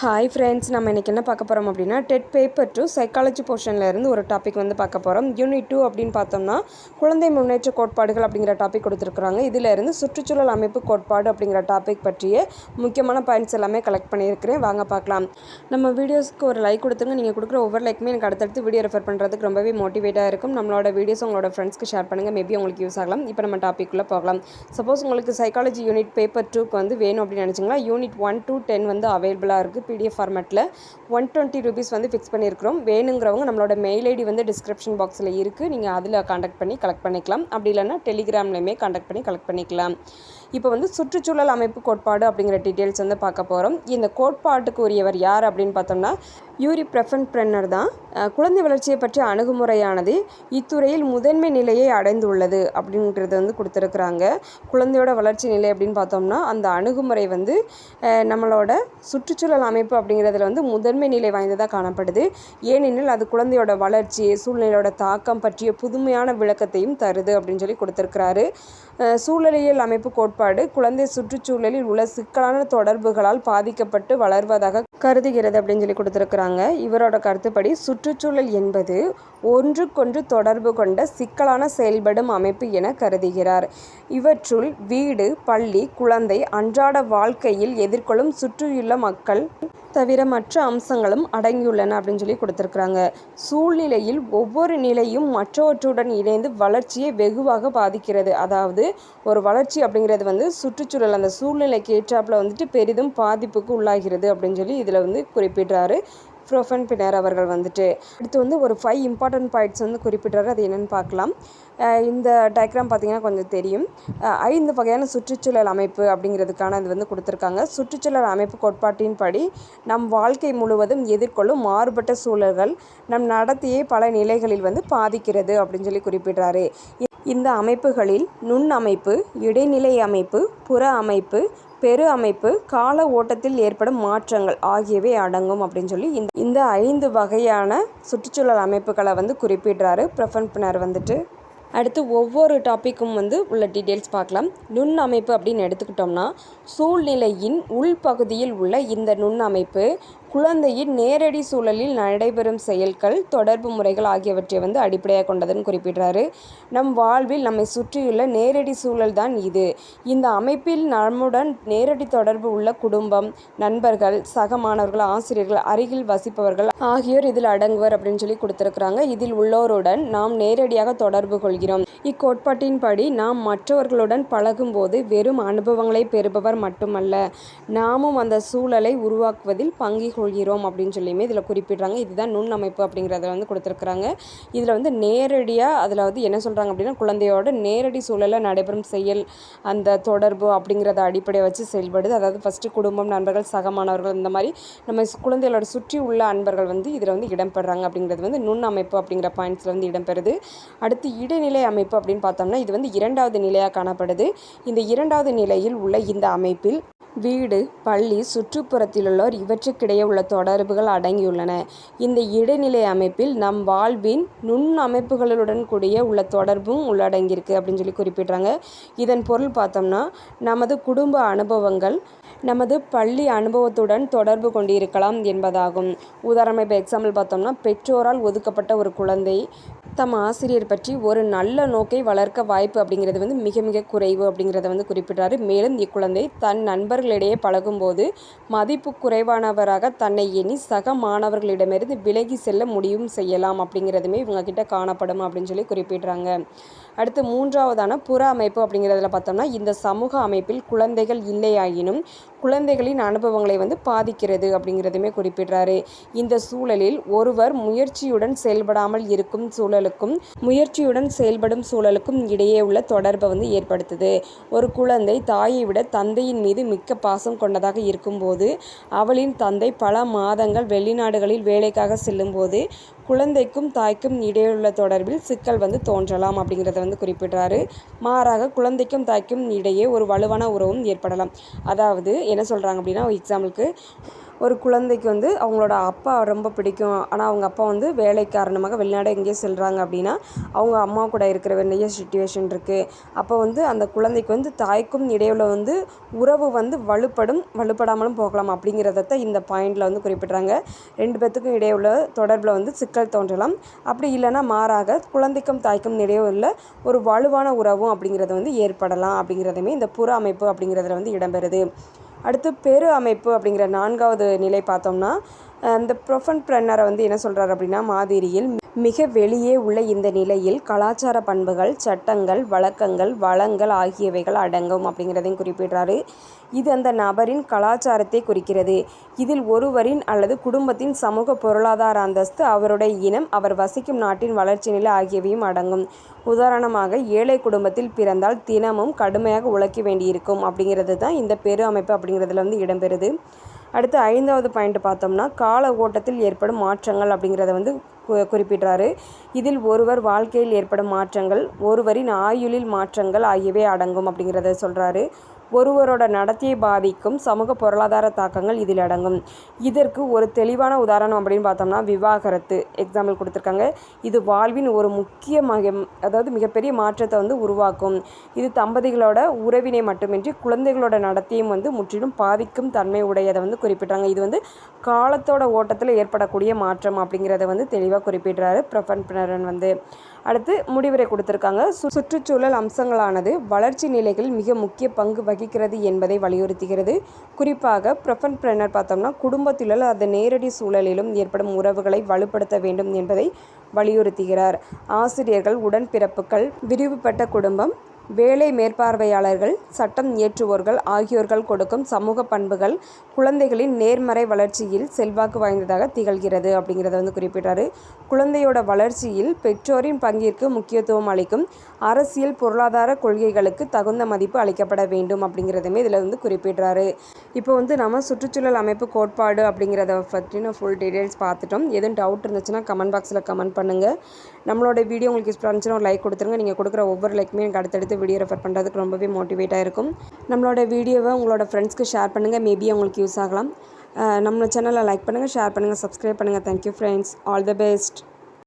Hi friends, நம்ம இன்றைக்கி என்ன பார்க்க போகிறோம் அப்படின்னா டெட் பேப்பர் 2 சைக்காலஜி போர்ஷன்லேருந்து ஒரு டாபிக் வந்து பார்க்க போகிறோம். யூனிட் 2 அப்படின்னு பார்த்தோம்னா குழந்தை முன்னேற்ற கோட்பாடுகள் அப்படிங்கிற டாபிக் கொடுத்துருக்குறாங்க. இதிலேருந்து சுற்றுச்சூழல் அமைப்பு கோட்பாடு அப்படிங்கிற டாபிக் பற்றிய முக்கியமான பாயிண்ட்ஸ் எல்லாமே கலெக்ட் பண்ணியிருக்கிறேன். வாங்க பார்க்கலாம். நம்ம வீடியோஸ்க்கு ஒரு லைக் கொடுத்துங்க. நீங்கள் கொடுக்குற ஒவ்வொரு லைக்குமே எனக்கு அடுத்தடுத்து வீடியோ ரெஃபர் பண்ணுறதுக்கு ரொம்பவே மோட்டிவேட்டாக இருக்கும். நம்மளோட வீடியோஸ் உங்களோட ஃப்ரெண்ட்ஸ்க்கு ஷேர் பண்ணுங்கள். மேபி உங்களுக்கு யூஸ் ஆகலாம். இப்போ நம்ம டாப்பிக்குள்ளே போகலாம். சப்போஸ் உங்களுக்கு சைக்காலஜி யூனிட் பேப்பர் 2க்கு வந்து வேணும் அப்படின்னு நினச்சிங்களா, யூனிட் 1 to 10 வந்து அவைலபிளாக இருக்குது. PDF ஃபார்மேட்டில் 120 ரூபீஸ் வந்து ஃபிக்ஸ் பண்ணியிருக்கிறோம். வேணுங்கிறவங்க நம்மளோட மெயில் ஐடி வந்து டிஸ்கிரிப்ஷன் பாக்ஸில் இருக்குது. நீங்கள் அதில் காண்டாக்ட் பண்ணி கலெக்ட் பண்ணிக்கலாம். அப்படி இல்லைன்னா டெலிகிராம்லையுமே காண்டாக்ட் பண்ணி கலெக்ட் பண்ணிக்கலாம். இப்போ வந்து சுற்றுச்சூழல் அமைப்பு கோட்பாடு அப்படிங்கிற டீட்டெயில்ஸ் வந்து பார்க்க போகிறோம். இந்த கோட்பாட்டுக்கு உரியவர் யார் அப்படின்னு பார்த்தோம்னா யூரி ப்ரெஃபென்ட் தான். குழந்தை வளர்ச்சியை பற்றிய அணுகுமுறையானது இத்துறையில் முதன்மை நிலையை அடைந்துள்ளது அப்படின்றது வந்து கொடுத்துருக்குறாங்க. குழந்தையோட வளர்ச்சி நிலை அப்படின்னு பார்த்தோம்னா அந்த அணுகுமுறை வந்து நம்மளோட சுற்றுச்சூழல் அமைப்பு அப்படிங்கிறதுல வந்து முதன்மை நிலை வாய்ந்ததாக காணப்படுது. ஏனெனில் அது குழந்தையோட வளர்ச்சி, சூழ்நிலையோட தாக்கம் பற்றிய புதுமையான விளக்கத்தையும் தருது அப்படின்னு சொல்லி கொடுத்துருக்கிறாரு. சூழலியல் அமைப்பு கோட்பாடு குழந்தை சுற்றுச்சூழலில் உள்ள சிக்கலான தொடர்புகளால் பாதிக்கப்பட்டு வளர்வதாக கருதுகிறது அப்படின்னு சொல்லி கொடுத்துருக்குறாங்க. இவரோட கருத்துப்படி சுற்றுச்சூழல் என்பது ஒன்றுக்கொன்று தொடர்பு கொண்ட சிக்கலான செயல்படும் அமைப்பு என கருதுகிறார். இவற்றுள் வீடு, பள்ளி, குழந்தை அன்றாட வாழ்க்கையில் எதிர்கொள்ளும் சுற்றியுள்ள மக்கள் தவிர மற்ற அம்சங்களும் அடங்கியுள்ளன அப்படின்னு சொல்லி கொடுத்துருக்குறாங்க. சூழ்நிலையில் ஒவ்வொரு நிலையும் மற்றவற்றுடன் இணைந்து வளர்ச்சியை வெகுவாக பாதிக்கிறது. அதாவது ஒரு வளர்ச்சி அப்படிங்கிறது வந்து சுற்றுச்சூழல் அந்த சூழ்நிலைக்கு ஏற்றாப்புல வந்துட்டு பெரிதும் பாதிப்புக்கு உள்ளாகிறது அப்படின்னு சொல்லி இதில் வந்து குறிப்பிடுறாரு ப்ரெஃபென்ட் அவர்கள் வந்துட்டு. அடுத்து வந்து ஒரு 5 இம்பார்ட்டன்ட் பாயிண்ட்ஸ் வந்து குறிப்பிட்றாரு. அது என்னென்னு பார்க்கலாம். இந்த டயக்ராம் பார்த்திங்கன்னா கொஞ்சம் தெரியும். 5 வகையான சுற்றுச்சூழல் அமைப்பு அப்படிங்கிறதுக்கான அது வந்து கொடுத்துருக்காங்க. சுற்றுச்சூழல் அமைப்பு கோட்பாட்டின்படி நம் வாழ்க்கை முழுவதும் எதிர்கொள்ளும் மாறுபட்ட சூழல்கள் நம் நடத்தையை பல நிலைகளில் வந்து பாதிக்கிறது அப்படின்னு சொல்லி குறிப்பிட்றாரு. இந்த அமைப்புகளில் நுண் அமைப்பு, இடைநிலை அமைப்பு, புற அமைப்பு, பெரு அமைப்பு, கால ஓட்டத்தில் ஏற்படும் மாற்றங்கள் ஆகியவை அடங்கும் அப்படின்னு சொல்லி இந்த 5 வகையான சுற்றுச்சூழல் அமைப்புகளை வந்து குறிப்பிடுறாரு ப்ரெஃபென்ட் வந்துட்டு. அடுத்து ஒவ்வொரு டாப்பிக்கும் வந்து உள்ள டீட்டெயில்ஸ் பார்க்கலாம். நுண் அமைப்பு அப்படின்னு எடுத்துக்கிட்டோம்னா சூழ்நிலையின் உள்பகுதியில் உள்ள இந்த நுண் அமைப்பு குழந்தையின் நேரடி சூழலில் நடைபெறும் செயல்கள், தொடர்பு முறைகள் ஆகியவற்றை வந்து அடிப்படையாக கொண்டதுன்னு குறிப்பிடுறாரு. நம் வாழ்வில் நம்மை சுற்றியுள்ள நேரடி சூழல் தான் இது. இந்த அமைப்பில் நம்முடன் நேரடி தொடர்பு உள்ள குடும்பம், நண்பர்கள், சக மாணவர்கள், ஆசிரியர்கள், அருகில் வசிப்பவர்கள் ஆகியோர் இதில் அடங்குவர் அப்படின்னு சொல்லி கொடுத்துருக்குறாங்க. இதில் உள்ளோருடன் நாம் நேரடியாக தொடர்பு கொள்கிறோம். இக்கோட்பாட்டின்படி நாம் மற்றவர்களுடன் பழகும்போது வெறும் அனுபவங்களை பெறுபவர் மட்டுமல்ல, நாமும் அந்த சூழலை உருவாக்குவதில் பங்கு கொள்கிறோம் அப்படின்னு சொல்லியுமே இதில் குறிப்பிடுறாங்க. இதுதான் நுண் அமைப்பு அப்படிங்கிறத வந்து கொடுத்துருக்குறாங்க. இதில் வந்து நேரடியாக அதில் வந்து என்ன சொல்கிறாங்க அப்படின்னா குழந்தையோட நேரடி சூழலில் நடைபெறும் செயல், அந்த தொடர்பு அப்படிங்கிறத அடிப்படையை வச்சு செயல்படுது. அதாவது ஃபஸ்ட்டு குடும்பம், நண்பர்கள், சக மாணவர்கள், இந்த மாதிரி நம்ம குழந்தைகளோட சுற்றி உள்ள அன்பர்கள் வந்து இதில் வந்து இடம்பெறாங்க அப்படிங்கிறது வந்து நுண் அமைப்பு அப்படிங்கிற பாயிண்ட்ஸில் வந்து இடம்பெறுது. அடுத்து இடைநிலை அமைப்பு அப்படின்னு பார்த்தோம்னா இது வந்து 2வது நிலையாக காணப்படுது. இந்த 2வது நிலையில் உள்ள இந்த அமைப்பில் வீடு, பள்ளி, சுற்றுப்புறத்திலுள்ளோர் இவற்றுக்கிடையே உள்ள தொடர்புகள் அடங்கியுள்ளன. இந்த இடைநிலை அமைப்பில் நம் வாழ்வின் நுண் அமைப்புகளுடன் கூடிய உள்ள தொடர்பும் உள்ளடங்கியிருக்கு அப்படின்னு சொல்லி குறிப்பிடுறாங்க. இதன் பொருள் பார்த்தோம்னா நமது குடும்ப அனுபவங்கள் நமது பள்ளி அனுபவத்துடன் தொடர்பு கொண்டிருக்கலாம் என்பதாகும். உதாரணமாக இப்போ எக்ஸாம்பிள் பார்த்தோம்னா பெற்றோரால் ஒதுக்கப்பட்ட ஒரு குழந்தை தம் ஆசிரியர் பற்றி ஒரு நல்ல நோக்கை வளர்க்க வாய்ப்பு அப்படிங்கிறது வந்து மிக மிக குறைவு அப்படிங்கிறத வந்து குறிப்பிட்டாரு. மேலும் இக்குழந்தை தன் நண்பர்களிடையே பழகும்போது மதிப்பு குறைவானவராக தன்னை எண்ணி சக மாணவர்களிடமிருந்து விலகி செல்ல முடிவும் செய்யலாம் அப்படிங்கிறதுமே இவங்ககிட்ட காணப்படும் அப்படின்னு சொல்லி குறிப்பிடுறாங்க. அடுத்து 3வதான புற அமைப்பு அப்படிங்கிறதுல பார்த்தோம்னா இந்த சமூக அமைப்பில் குழந்தைகள் இல்லையாயினும் குழந்தைகளின் அனுபவங்களை வந்து பாதிக்கிறது அப்படிங்கிறதுமே குறிப்பிடுறாரு. இந்த சூழலில் ஒருவர் முயற்சியுடன் செயல்படாமல் இருக்கும் சூழலுக்கும் முயற்சியுடன் செயல்படும் சூழலுக்கும் இடையே உள்ள தொடர்பை வந்து ஏற்படுத்துது. ஒரு குழந்தை தாயை விட தந்தையின் மீது மிக்க பாசம் கொண்டதாக இருக்கும்போது அவளின் தந்தை பல மாதங்கள் வெளிநாடுகளில் வேலைக்காக செல்லும்போது குழந்தைக்கும் தாய்க்கும் இடையுள்ள தொடர்பில் சிக்கல் வந்து தோன்றலாம் அப்படிங்கிறத வந்து குறிப்பிடுறாரு. மாறாக குழந்தைக்கும் தாய்க்கும் இடையே ஒரு வலுவான உறவும் ஏற்படலாம். அதாவது என்ன சொல்கிறாங்க அப்படின்னா எக்ஸாம்பிளுக்கு ஒரு குழந்தைக்கு வந்து அவங்களோட அப்பா ரொம்ப பிடிக்கும், ஆனால் அவங்க அப்பா வந்து வேலை காரணமாக வெளிநாடு எங்கேயோ செல்கிறாங்க அப்படின்னா அவங்க அம்மா கூட இருக்கிற வேண்டிய சிச்சுவேஷன் இருக்குது. அப்போ வந்து அந்த குழந்தைக்கு வந்து தாய்க்கும் இடையில் வந்து உறவு வந்து வலுப்படாமலும் போகலாம் அப்படிங்கிறத இந்த பாயிண்டில் வந்து குறிப்பிட்றாங்க. 2 பேத்துக்கும் இடையே உள்ள தொடர்பில் வந்து சிக்கல் தோன்றலாம். அப்படி இல்லைன்னா மாறாக குழந்தைக்கும் தாய்க்கும் இடையே உள்ள ஒரு வலுவான உறவும் அப்படிங்கிறது வந்து ஏற்படலாம் அப்படிங்கிறதுமே இந்த புற அமைப்பு அப்படிங்கிறதுல வந்து இடம்பெறுது. அடுத்து பெரு அமைப்பு அப்படிங்கிற 4வது நிலை பார்த்தோம்னா, இந்த ப்ரொஃபன் பிரன்னரை வந்து என்ன சொல்கிறார் அப்படின்னா, மாதிரியில் மிக வெளியே உள்ள இந்த நிலையில் கலாச்சார பண்புகள், சட்டங்கள், வழக்கங்கள், வளங்கள் ஆகியவைகள் அடங்கும் அப்படிங்கிறதையும் குறிப்பிடுறாரு. இது அந்த நபரின் கலாச்சாரத்தை குறிக்கிறது. இதில் ஒருவரின் அல்லது குடும்பத்தின் சமூக பொருளாதார அந்தஸ்து, அவருடைய இனம், அவர் வசிக்கும் நாட்டின் வளர்ச்சி நிலை ஆகியவையும் அடங்கும். உதாரணமாக, ஏழை குடும்பத்தில் பிறந்தால் தினமும் கடுமையாக உழைக்க வேண்டியிருக்கும் அப்படிங்கிறது தான் இந்த பெரு அமைப்பு அப்படிங்கிறதுல வந்து இடம்பெறுது. அடுத்து 5வது பாயிண்ட் பார்த்தோம்னா, கால ஓட்டத்தில் ஏற்படும் மாற்றங்கள் அப்படிங்கிறத வந்து குறிப்பிடுறாரு. இதில் ஒருவர் வாழ்க்கையில் ஏற்படும் மாற்றங்கள், ஒருவரின் ஆயுளில் மாற்றங்கள் ஆகியவை அடங்கும் அப்படிங்கிறத சொல்கிறாரு. ஒருவரோட நடத்தையை பாதிக்கும் சமூக பொருளாதார தாக்கங்கள் இதில் அடங்கும். இதற்கு ஒரு தெளிவான உதாரணம் அப்படின்னு பார்த்தோம்னா, விவாகரத்து எக்ஸாம்பிள் கொடுத்துருக்காங்க. இது வாழ்வின் ஒரு மிகப்பெரிய மாற்றத்தை வந்து உருவாக்கும். இது தம்பதிகளோட உறவினை மட்டுமின்றி குழந்தைகளோட நடத்தையும் வந்து முற்றிலும் பாதிக்கும் தன்மை உடையதை வந்து குறிப்பிட்றாங்க. இது வந்து காலத்தோட ஓட்டத்தில் ஏற்படக்கூடிய மாற்றம் அப்படிங்கிறத வந்து தெளிவாக குறிப்பிடுறாரு ப்ரொஃபன் பிரன்னன் வந்து. அடுத்து முடிவுரை கொடுத்துருக்காங்க. சுற்றுச்சூழல் அம்சங்களானது வளர்ச்சி நிலைகளில் மிக முக்கிய பங்கு வகிக்கிறது என்பதை வலியுறுத்துகிறது. குறிப்பாக ப்ரொஃபன் பிரன்னர் பார்த்தோம்னா, குடும்பத்திலுள்ள அது நேரடி சூழலிலும் ஏற்படும் உறவுகளை வலுப்படுத்த வேண்டும் என்பதை வலியுறுத்துகிறார். ஆசிரியர்கள், உடன்பிறப்புகள், விரிவுபட்ட குடும்பம், வேலை மேற்பார்வையாளர்கள், சட்டம் இயற்றுவோர்கள் ஆகியோர்கள் கொடுக்கும் சமூக பண்புகள் குழந்தைகளின் நேர்மறை வளர்ச்சியில் செல்வாக்கு வாய்ந்ததாக திகழ்கிறது அப்படிங்கிறத வந்து குறிப்பிட்டாரு. குழந்தையோட வளர்ச்சியில் பெற்றோரின் பங்கிற்கு முக்கியத்துவம் அளிக்கும் அரசியல் பொருளாதார கொள்கைகளுக்கு தகுந்த மதிப்பு அளிக்கப்பட வேண்டும் அப்படிங்கிறதுமே இதில் வந்து குறிப்பிடுறாரு. இப்போ வந்து நம்ம சுற்றுச்சூழல் அமைப்பு கோட்பாடு அப்படிங்கிறத பற்றின ஃபுல் டீட்டெயில்ஸ் பார்த்துட்டோம். எதுவும் டவுட் இருந்துச்சுன்னா கமெண்ட் பாக்ஸில் கமெண்ட் பண்ணுங்கள். நம்மளோட வீடியோ உங்களுக்கு யூஸ்ஃபுல்லாக இருந்துச்சுன்னா ஒரு லைக் கொடுத்துருங்க. நீங்கள் கொடுக்குற ஒவ்வொரு லைக்குமே எனக்கு அடுத்தடுத்து வீடியோ ரெஃபர் பண்ணுறதுக்கு ரொம்பவே மோட்டிவேட்டாக இருக்கும். நம்மளோட வீடியோவை உங்களோட ஃப்ரெண்ட்ஸ்க்கு ஷேர் பண்ணுங்கள், மேபி அவங்களுக்கு யூஸ் ஆகலாம். நம்ம சேனலை லைக் பண்ணுங்கள், ஷேர் பண்ணுங்கள், சப்ஸ்கிரைப் பண்ணுங்கள். Thank you friends, all the best.